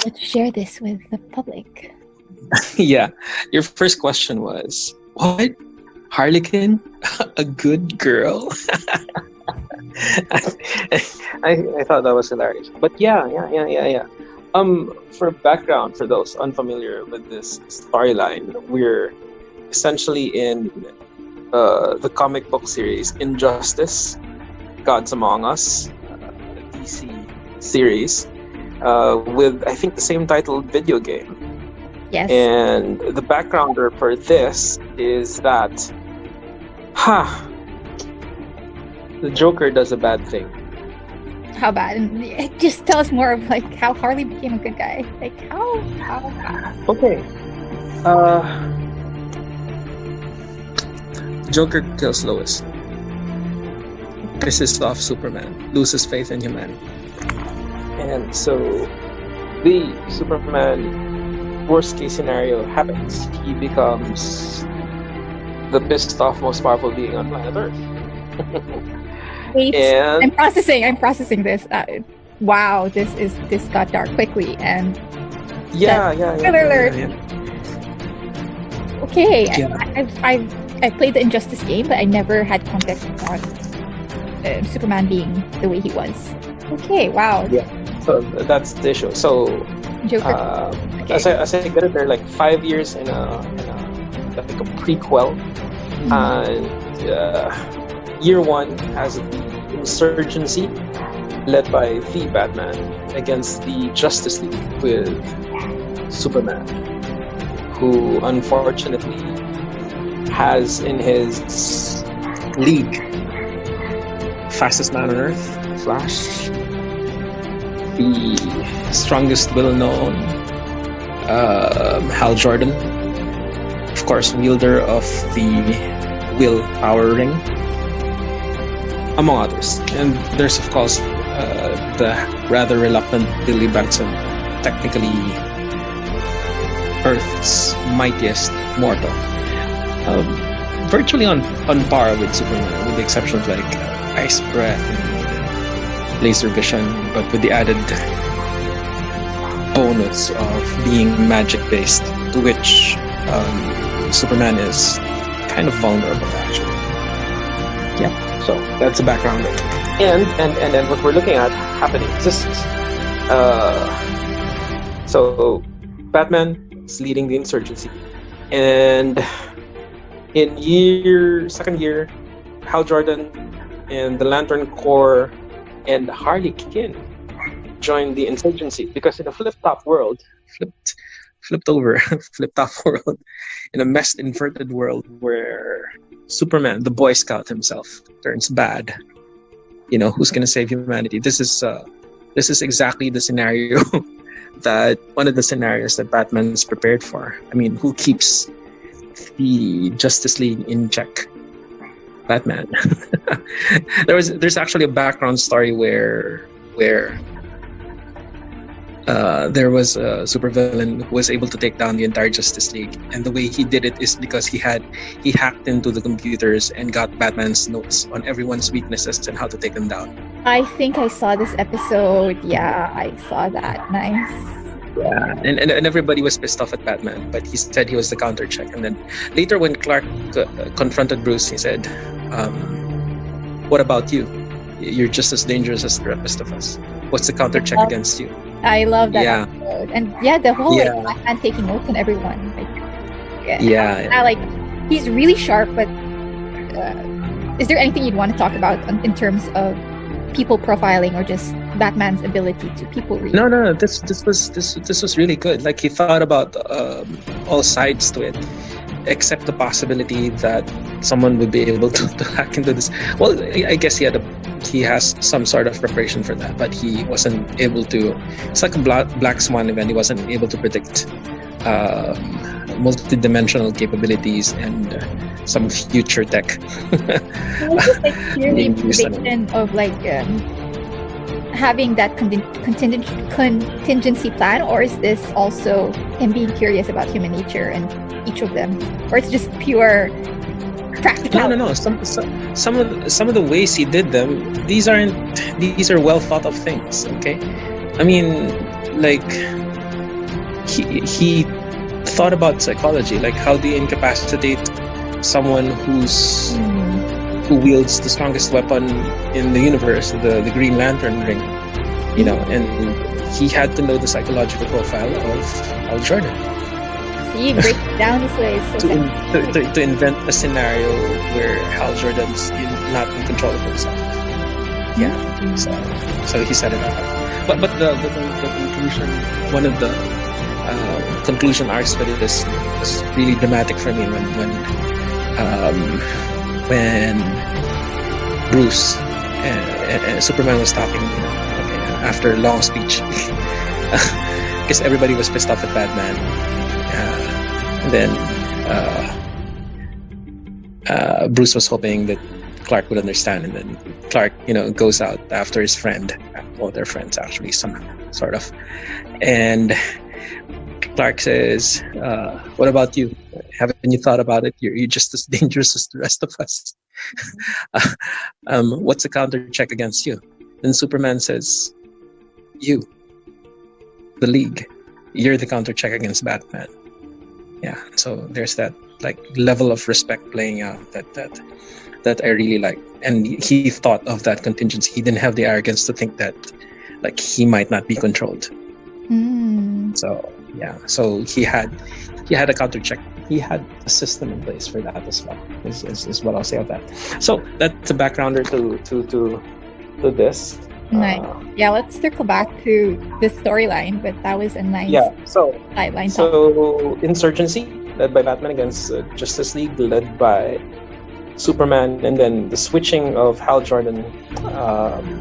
let's share this with the public. Yeah, your first question was, what? Harlequin? A good girl? I thought that was hilarious. But yeah. For background, for those unfamiliar with this storyline, we're essentially in the comic book series Injustice, Gods Among Us, DC series, with I think the same title video game. Yes. And the backgrounder for this is that, the Joker does a bad thing. How bad? And just tell us more of like how Harley became a good guy. Like how? Okay. Joker kills Lois. Pisses off Superman. Loses faith in humanity. And so the Superman worst case scenario happens. He becomes the pissed off most powerful being on planet Earth. Wait, and I'm processing this. Wow, this got dark quickly and yeah. Alert. Okay, Yeah. I played the Injustice game, but I never had context on Superman being the way he was. Okay, wow. Yeah. So that's the issue. So Joker. Okay. as I get it, they're like 5 years in a like a prequel, and year one has the insurgency led by the Batman against the Justice League with Superman, who unfortunately has in his league fastest man on Earth, Flash, the strongest will known, Hal Jordan, of course, wielder of the will power ring, among others. And there's of course the rather reluctant Billy Batson, technically Earth's mightiest mortal, virtually on par with Superman, with the exception of like ice breath and laser vision, but with the added bonus of being magic based, to which Superman is kind of vulnerable actually. Yeah, so that's the background. And what we're looking at happening is so Batman is leading the insurgency, and in second year, Hal Jordan and the Lantern Corps and Harley Quinn joined the insurgency, because in a flipped top world, flipped world, in a messed inverted world where Superman, the Boy Scout himself, turns bad, who's going to save humanity? This is exactly the scenario that one of the scenarios that Batman's prepared for. I mean, who keeps the Justice League in check? Batman. There's actually a background story where there was a supervillain who was able to take down the entire Justice League, and the way he did it is because he hacked into the computers and got Batman's notes on everyone's weaknesses and how to take them down. I think I saw this episode. Yeah, I saw that. Nice. Yeah, and everybody was pissed off at Batman, but he said he was the counter check. And then later, when Clark confronted Bruce, he said, "What about you? You're just as dangerous as the rest of us. What's the counter check against you?" I love that Yeah. episode. And yeah, the whole Yeah. like Batman taking notes on everyone. Yeah. Like he's really sharp, but is there anything you'd want to talk about in terms of people profiling or just Batman's ability to people read? No. This was really good. Like, he thought about all sides to it, except the possibility that someone would be able to hack into this. Well, I guess he has some sort of preparation for that, but he wasn't able to. It's like a black swan event. He wasn't able to predict multi-dimensional capabilities and some future tech. It's just like purely prediction of like having that contingency plan, or is this also him being curious about human nature and each of them, or it's just pure practical? No. Some of the ways he did them, these are well thought of things. Okay, I mean, like he thought about psychology, like how do you incapacitate someone who wields the strongest weapon in the universe, the Green Lantern ring, and he had to know the psychological profile of Hal Jordan. See, break it down this way. To invent a scenario where Hal Jordan's not in control of himself. Yeah, so he set it up. But the conclusion, one of the conclusion arcs for this was really dramatic for me when Bruce and Superman was talking, after a long speech, because everybody was pissed off at Batman. And then Bruce was hoping that Clark would understand, and then Clark, goes out after his friend. Well, they're friends actually, some sort of. And Clark says, "What about you? Haven't you thought about it? You're just as dangerous as the rest of us. What's the counter check against you?" Then Superman says, "You, the League. You're the counter check against Batman." Yeah, so there's that level of respect playing out that I really like. And he thought of that contingency. He didn't have the arrogance to think that he might not be controlled. So yeah, so he had a counter check. He had a system in place for that as well. Is what I'll say of that. So that's a backgrounder to this. Nice. Yeah, let's circle back to this storyline, but that was a nice sideline. So Insurgency, led by Batman against Justice League, led by Superman, and then the switching of Hal Jordan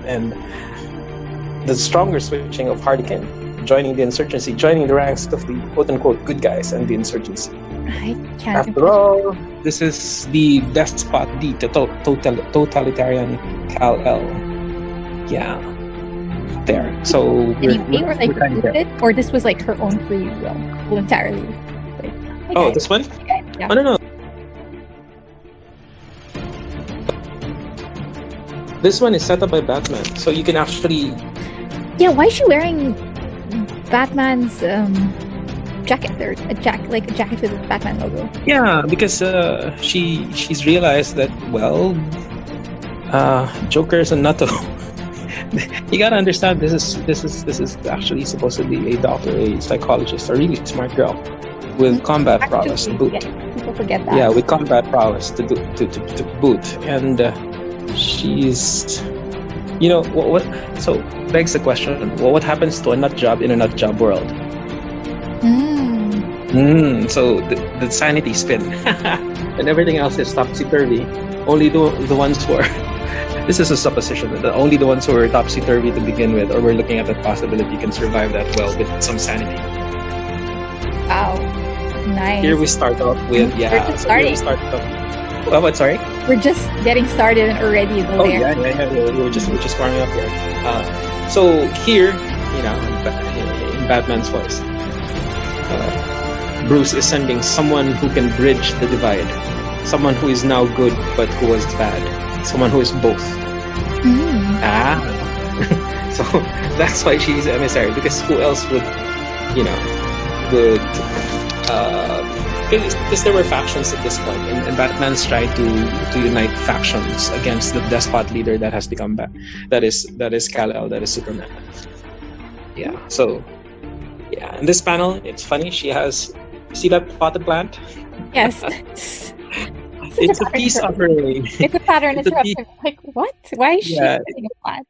and the stronger switching of Harley Quinn, joining the Insurgency, joining the ranks of the quote-unquote good guys and the Insurgency. I can't. After all, this is the despot, the totalitarian Kal-El. Yeah, there. So or this was her own free will, voluntarily. This one? Yeah. I don't know. This one is set up by Batman, so you can actually. Yeah, why is she wearing Batman's jacket? Or a jacket with the Batman logo. Yeah, because she's realized that Joker is a nutto. You gotta understand, this is actually supposed to be a doctor, a psychologist, a really smart girl with combat prowess to boot. People forget that. Yeah, with combat prowess to boot, and she's, what? So begs the question: what happens to a nut job in a nut job world? So the sanity spin, and everything else is topsy-turvy. Only the ones who are. This is a supposition that only the ones who are topsy-turvy to begin with, or we're looking at that possibility, can survive that well with some sanity. Wow, nice. Here we start off with We're just starting. What? Sorry. We're just getting started and already there. Yeah. We're just warming up here. So here, in Batman's voice, Bruce is sending someone who can bridge the divide, someone who is now good but who was bad. Someone who is both. So that's why she's emissary, because who else would because there were factions at this point, and Batman's tried to unite factions against the despot leader that has become that is Kal-El, that is Superman. Yeah. So yeah, in this panel, it's funny. She has, see that potted plant? Yes. It's a peace offering. It's a pattern interruption. What? Why is she putting a plant?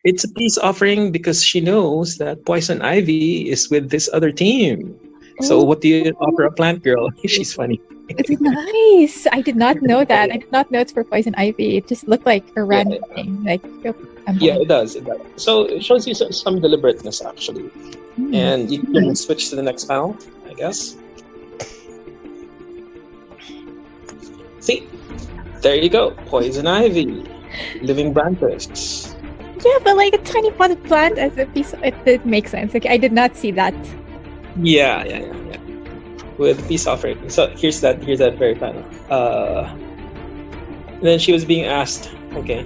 It's a peace offering because she knows that Poison Ivy is with this other team. So what do you offer a plant girl? She's funny. It's nice. I did not know that. I did not know it's for Poison Ivy. It just looked like a random thing. It does. So it shows you some deliberateness, actually. And you can switch to the next panel, I guess. See, there you go. Poison Ivy, living branches. Yeah, but a tiny potted plant as a piece, it makes sense. I did not see that. Yeah. With peace offering. So here's that very panel. Then she was being asked, okay,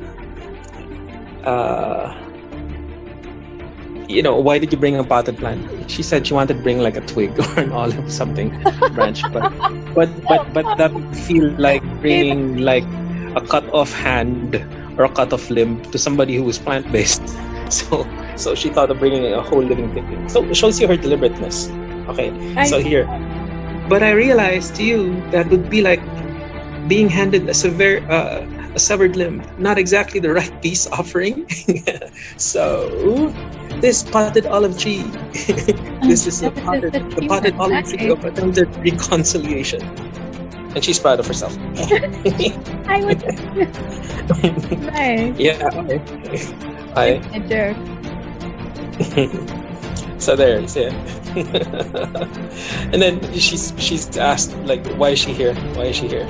why did you bring a potted plant? She said she wanted to bring like a twig or an olive something branch, but that would feel like bringing like a cut off hand or a cut off limb to somebody who was plant based. So she thought of bringing a whole living thing. So it shows you her deliberateness. Okay, so here, but I realized to you that would be like being handed a severed limb, not exactly the right peace offering. So this potted olive tree, this is the potted olive tree of attempted reconciliation, and she's proud of herself. I would. Nice. Yeah. Okay. A joke. So there, yeah. And then she's asked like, why is she here? Why is she here?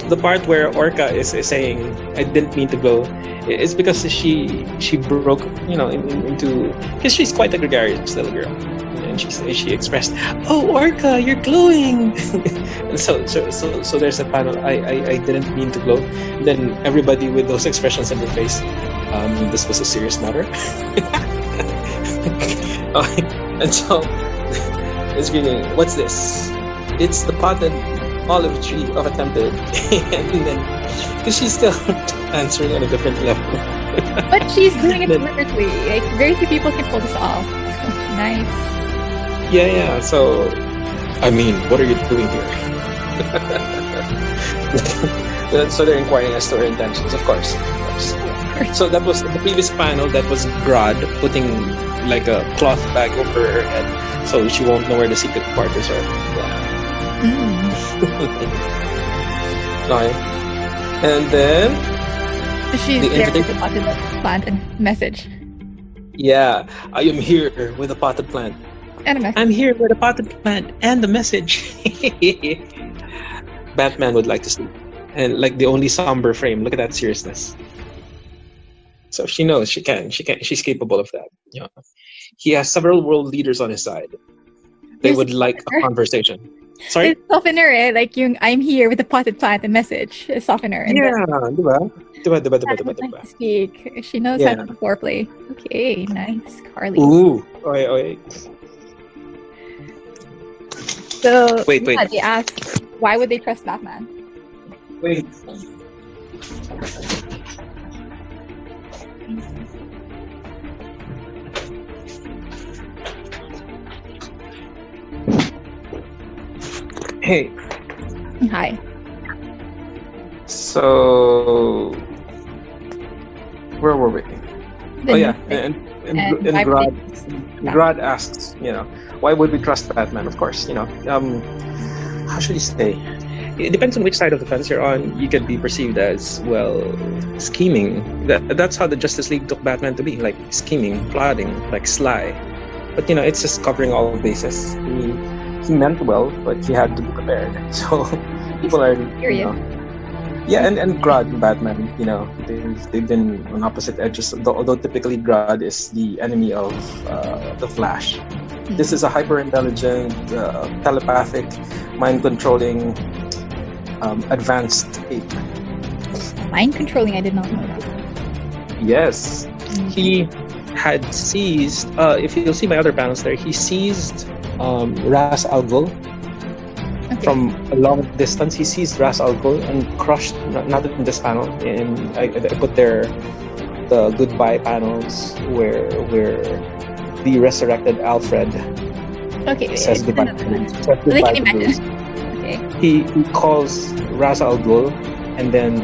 The part where Orca is saying, I didn't mean to go, is because she broke, into, because she's quite a gregarious little girl, and she expressed, oh Orca, you're glowing. And so there's a panel, I didn't mean to glow. Then everybody with those expressions on their face, this was a serious matter. And so it's reading, what's this? It's the potted olive tree of attempted. And then, because she's still answering on a different level. But she's doing it perfectly. Like, very few people can pull this off. Nice. Yeah. So, I mean, what are you doing here? So they're inquiring as to her intentions, of course. So that was the previous panel. That was Grodd putting like a cloth bag over her head, so she won't know where the secret quarters are. Yeah. Okay. And then she's there with the potted plant and message. Yeah, I am here with a potted plant. And a message. I'm here with a potted plant and a message. Batman would like to sleep. And like the only somber frame, look at that seriousness. So she knows she can. She's capable of that. Yeah. He has several world leaders on his side. They would like a conversation. Sorry? It's softener, eh? Like yung I'm here with the potted plant and message. It's softener. And diba? Speak. She knows how to foreplay. Okay, nice. Harley. Ooh. Okay. So, wait. They asked, why would they trust Batman? Wait. Hey. Hi. So, where were we? And Grodd asks, why would we trust Batman? Of course, how should he say? It depends on which side of the fence you're on. You could be perceived as, scheming. That's how the Justice League took Batman to be, like scheming, plotting, like sly. But it's just covering all bases. He meant well, but he had to be prepared. So people are, and Grodd and Batman, they've been on opposite edges. Although typically Grodd is the enemy of the Flash. This is a hyper-intelligent, telepathic, mind-controlling, advanced ape. Mind-controlling? I did not know that. Yes. He had seized, if you'll see my other panels there, he seized Ra's al Ghul. Okay. From a long distance. He seized Ra's al Ghul and crushed, not in this panel, I put there the goodbye panels where the resurrected Alfred says goodbye to Bruce. Okay. He calls Ra's al Ghul, and then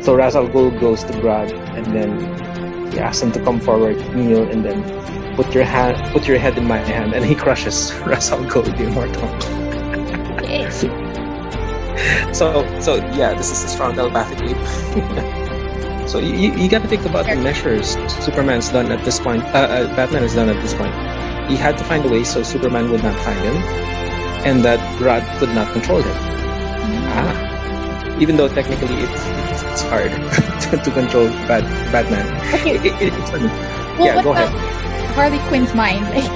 so Ra's al Ghul goes to Grodd, and then he asks him to come forward, kneel, and then put your head in my hand, and he crushes Ra's al Ghul, the immortal. So this is a strong telepathic ape. So you got to think about the measures Batman has done at this point. He had to find a way so Superman would not find him, and that Grodd could not control him. Even though technically it's hard to control Batman. Okay. It's funny. Well, go ahead. Harley Quinn's mind, like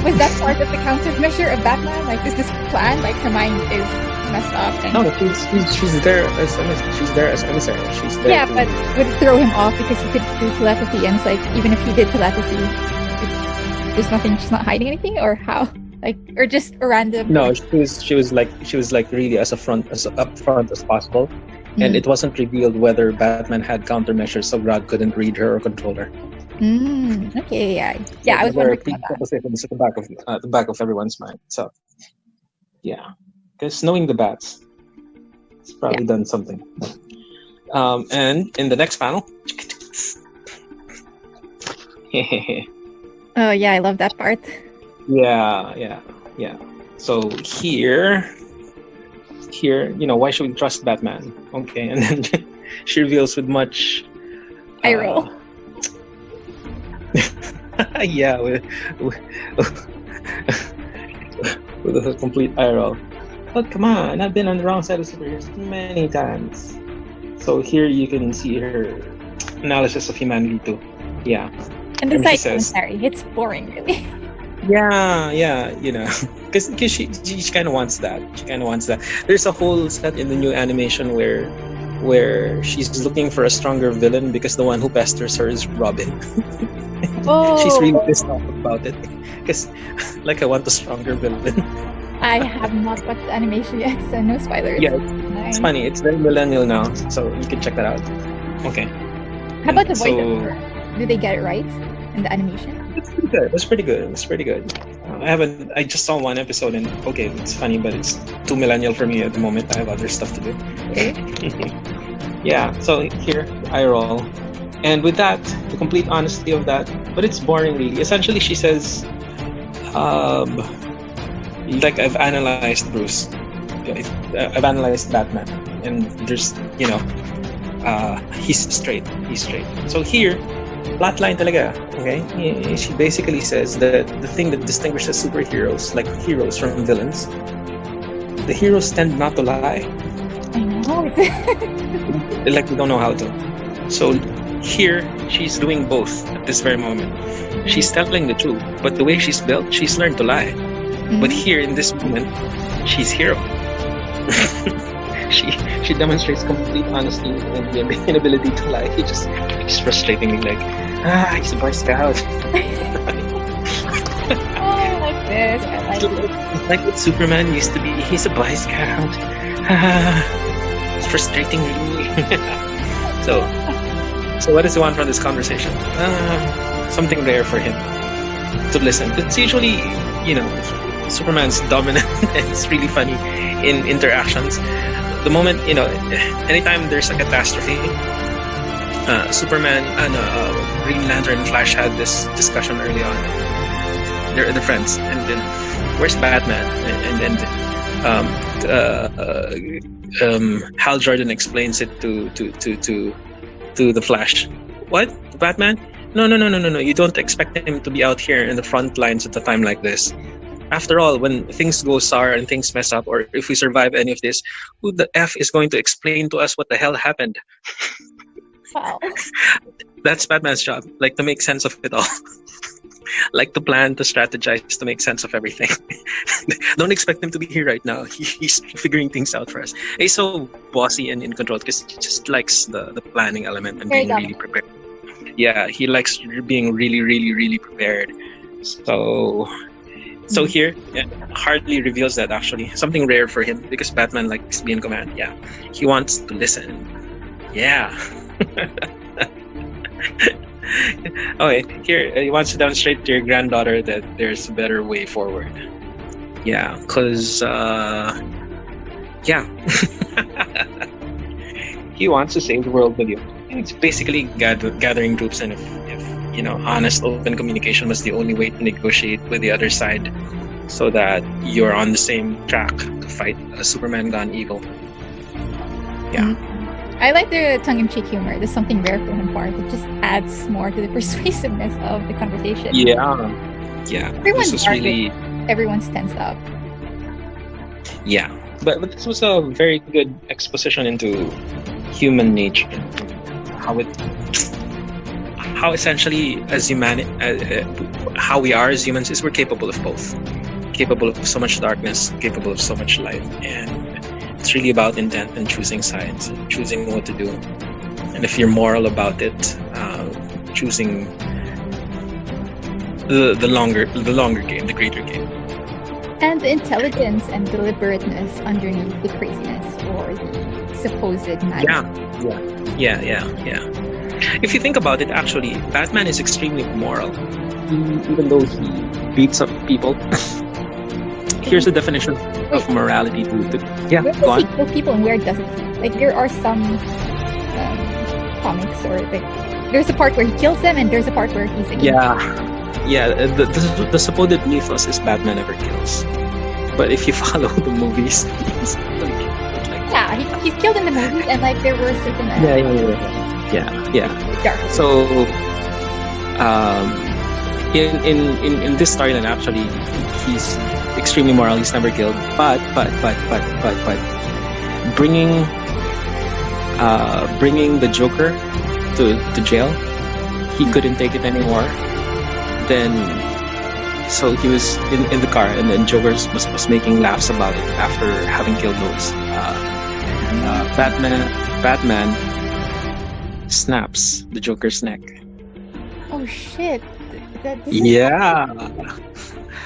Was that part of the countermeasure of Batman? Like, is this plan? Like, her mind is messed up. And... No, she's there as emissary. She's there. Yeah, but would it throw him off because he could do telepathy? And it's like, even if he did telepathy, there's nothing. She's not hiding anything, or how? Like, or just a random. No, she was like really as upfront as possible, and it wasn't revealed whether Batman had countermeasures, so God couldn't read her or control her. Okay, yeah. I was wondering about that. At the back of everyone's mind. So, yeah, because knowing the bats, it's probably done something. And in the next panel. Oh yeah, I love that part. Yeah. So here, why should we trust Batman? Okay, and then she reveals with much eye roll. Yeah, with a complete eye roll. But come on, I've been on the wrong side of superheroes many times. So here you can see her analysis of humanity too. Yeah. And the side commentary, it's boring, really. Yeah, because she kind of wants that. There's a whole set in the new animation where she's looking for a stronger villain because the one who pesters her is Robin. Oh. She's really pissed off about it because, like, I want a stronger villain. I have not watched the animation yet, so no spoilers. Yeah, it's funny. It's very millennial now, so you can check that out. Okay. How about the voiceover? Did they get it right in the animation? It was pretty good. I just saw one episode and okay, it's funny, but it's too millennial for me at the moment. I have other stuff to do. Okay. Yeah, so here, eye roll. And with that, the complete honesty of that, but it's boring really. Essentially, she says, like, I've analyzed Bruce. I've analyzed Batman. And there's, he's straight. So here, plotline talaga, okay? She basically says that the thing that distinguishes superheroes, like heroes from villains, the heroes tend not to lie. I know. Like, they don't know how to. So here, she's doing both at this very moment. She's telling the truth, but the way she's built, she's learned to lie. But here, in this moment, she's hero. She demonstrates complete honesty and the inability to lie. He's frustratingly like, he's a Boy Scout. Oh, like this. I like it. Like what Superman used to be. He's a Boy Scout. It's frustrating, really. So what does he want from this conversation? Something rare for him to listen. It's usually, Superman's dominant and it's really funny in interactions. The moment, anytime there's a catastrophe, Superman and Green Lantern and Flash had this discussion early on. They're friends, and then where's Batman? And Hal Jordan explains it to the Flash. What? Batman? No. You don't expect him to be out here in the front lines at a time like this. After all, when things go sour and things mess up, or if we survive any of this, who the F is going to explain to us what the hell happened? Wow. That's Batman's job, like, to make sense of it all. Like, to plan, to strategize, to make sense of everything. Don't expect him to be here right now. He's figuring things out for us. He's so bossy and in control because he just likes the planning element and being really prepared. Yeah, he likes being really, really, really prepared. So here, Harley reveals that actually something rare for him because Batman likes being in command. Yeah, he wants to listen. Yeah. Okay, here he wants to demonstrate to your granddaughter that there's a better way forward. Yeah, because he wants to save the world with you. It's basically gathering troops, and if honest, open communication was the only way to negotiate with the other side, so that you're on the same track to fight a Superman gone evil. Yeah. I like the tongue-in-cheek humor. There's something rare for him part. It just adds more to the persuasiveness of the conversation. Yeah. Everyone's everyone's tensed up. Yeah, but this was a very good exposition into human nature, how essentially how we are as humans is we're capable of both, capable of so much darkness, capable of so much light, and it's really about intent and choosing sides, choosing what to do, and if you're moral about it, choosing the longer game, the greater game. And the intelligence and deliberateness underneath the craziness or the supposed madness. Yeah. If you think about it, actually, Batman is extremely moral. Even though he beats up people. Here's the definition of morality. Where does go he on. kill people and where doesn't he? Like, there are some comics or like there's a part where he kills them and there's a part where he's against them. The supposed mythos is Batman never kills. But if you follow the movies, he's he's killed in the movies, and like there were certain dark. So in this storyline, actually, he's extremely moral. He's never killed, but bringing the Joker to jail, he couldn't take it anymore. Then, so he was in the car, and then Joker was making laughs about it after having killed those. Batman snaps the Joker's neck. Oh shit! Yeah.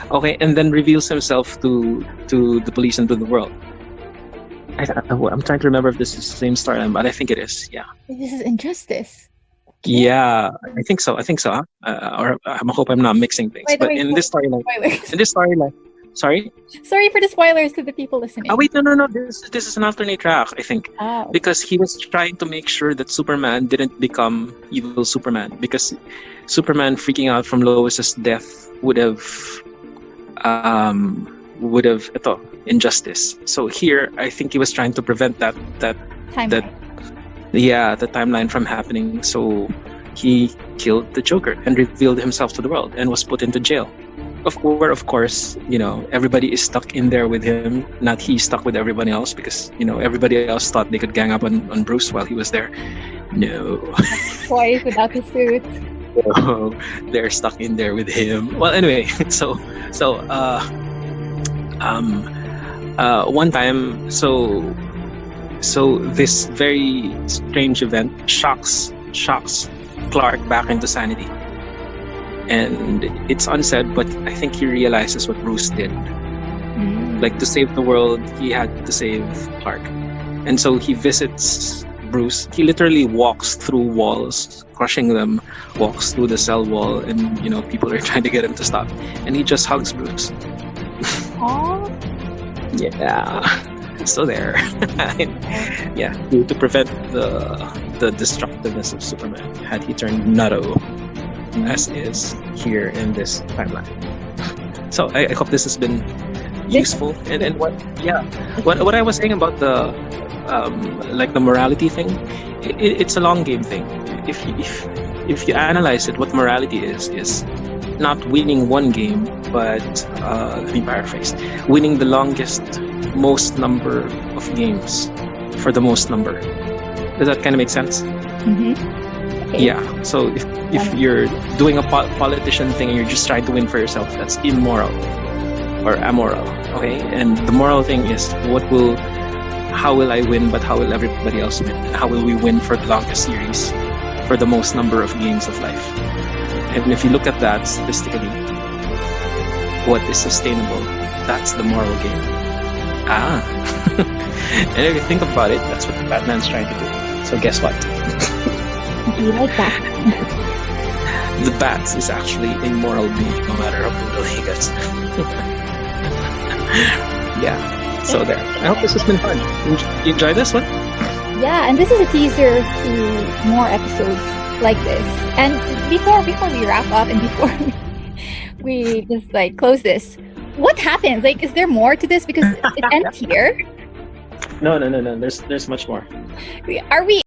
Okay, and then reveals himself to the police and to the world. I'm trying to remember if this is the same storyline, but I think it is. Yeah. This is injustice. Yeah, I think so. Or I hope I'm not mixing things. But in this storyline, sorry for the spoilers to the people listening. Oh wait, no. This is an alternate track, I think, okay. Because he was trying to make sure that Superman didn't become evil Superman, because Superman freaking out from Lois's death would have injustice. So here, I think he was trying to prevent that timeline. The timeline from happening. So he killed the Joker and revealed himself to the world and was put into jail. Of course, everybody is stuck in there with him, not he stuck with everybody else, because, everybody else thought they could gang up on Bruce while he was there. No. Twice without the suit. No, they're stuck in there with him. Well, anyway, so one time, so this very strange event shocks Clark back into sanity. And it's unsaid, but I think he realizes what Bruce did. Like, to save the world, he had to save Clark. And so he visits Bruce. He literally walks through walls, crushing them, walks through the cell wall, and, people are trying to get him to stop. And he just hugs Bruce. Aww. Yeah. So there. Yeah, to prevent the destructiveness of Superman had he turned nutto, as is here in this timeline. So I hope this has been useful. And what I was saying about the the morality thing, it's a long game thing. If you analyze it, what morality is not winning one game, but let me paraphrase: winning the most number of games for the most number. Does that kind of make sense? Mm-hmm. Okay. Yeah. So if you're doing a politician thing and you're just trying to win for yourself, that's immoral or amoral. Okay. And the moral thing is how will I win, but how will everybody else win? How will we win for the longest series, for the most number of games of life? And if you look at that statistically, what is sustainable, that's the moral game. And if you think about it, that's what Batman's trying to do. So guess what? Do you like that? The Bat is actually a moral being, no matter how brutal he gets. Yeah. So there. I hope this has been fun. You enjoy this one? Yeah, and this is a teaser to more episodes like this. And before we wrap up and before we just close this, what happens? Is there more to this? Because it ends here. No. There's much more. Are we